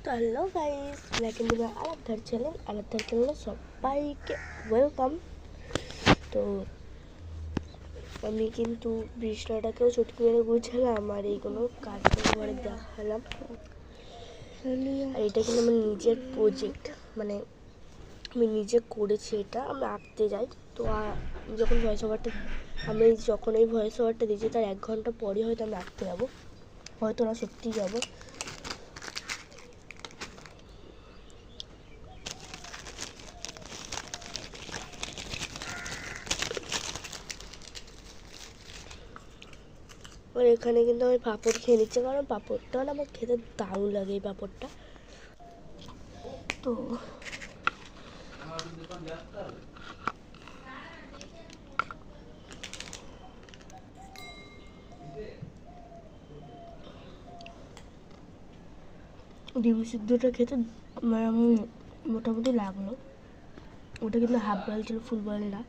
তো hello guys, black and আরাধ্যার চ্যানেলে সবাইকে ওয়েলকাম। তো আমি কিন্তু বৃষ্ণাটাকেও চটকি মেরে গুছালাম আর এইগুলো কাজগুলো করে দেখালাম। আর এটা কিন্তু আমার নিজের প্রজেক্ট, মানে আমি নিজে করেছি। এটা আমি আঁকতে যাই তো যখন এই ভয়েস ওভারটা দিয়েছি তার 1 ঘন্টা পরে হয়তো আমি আঁকতে যাবো, হয়তো না সত্যিই যাবো। আর এখানে কিন্তু আমি পাঁপড় খেয়ে নিচ্ছি, কারণ পাঁপড়টা না আমার খেতে দারুণ লাগে। এই পাঁপড়টা তো ডিম সিদ্ধটা খেতে মানে মোটামুটি লাগলো। ওটা কিন্তু হাফ বয়েল ছিল, ফুল বয়েল না।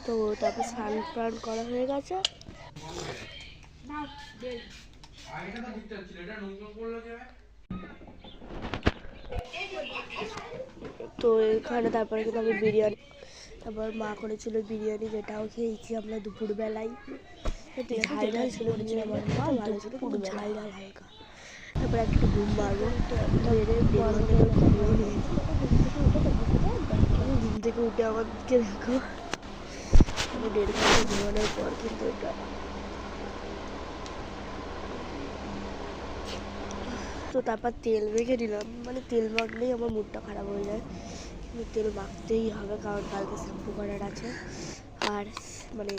তো তারপর স্নান প্রাণ করা হয়ে গেছে। তো এখানে তারপরে কিন্তু আমি বিরিয়ানি, তারপর মা করেছিল বিরিয়ানি, যেটাও খেয়েছি আমরা দুপুরবেলায়। একটু ঝাল ঝাল ছিল, আমার মা ভালো ছিল, পুরো ঝাল ঝাল হালকা। তারপর একটু ঘুম মারবো, তো মেরে ঘুম থেকে উঠে আমাদেরকে দেখো 1.5 ঘন্টা ঘুমানোর পর কিন্তু এটা। তো তারপর তেল মেখে নিলাম, মানে তেল মাখলেই আমার মুডটা খারাপ হয়ে যায়, কিন্তু তেল মাখতেই হবে কারণ কালকে শ্যাম্পু করার আছে। আর মানে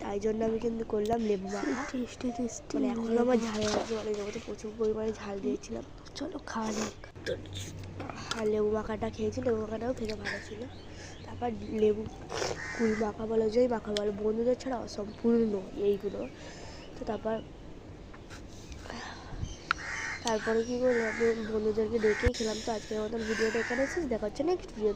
তাই জন্য আমি কিন্তু করলাম লেবু মাখা। মানে এখন আমার ঝাল লাগছে, মানে যেহেতু প্রচুর পরিমাণে ঝাল দিয়েছিলাম। চলো খাওয়া যাক। আর লেবু মাখাটা খেয়েছি, লেবু মাখাটাও খেতে ভালো ছিল। তারপর লেবু কুল মাখা বলো, যেই মাখা বলো, বন্ধুদের ছাড়া অসম্পূর্ণ এইগুলো। তো তারপরে কী করলাম, আমি বন্ধুদেরকে ডেকেই খেলাম। তো আজকের মতন ভিডিওটা এখানে শেষ, দেখা হচ্ছে নেক্সট ভিডিও।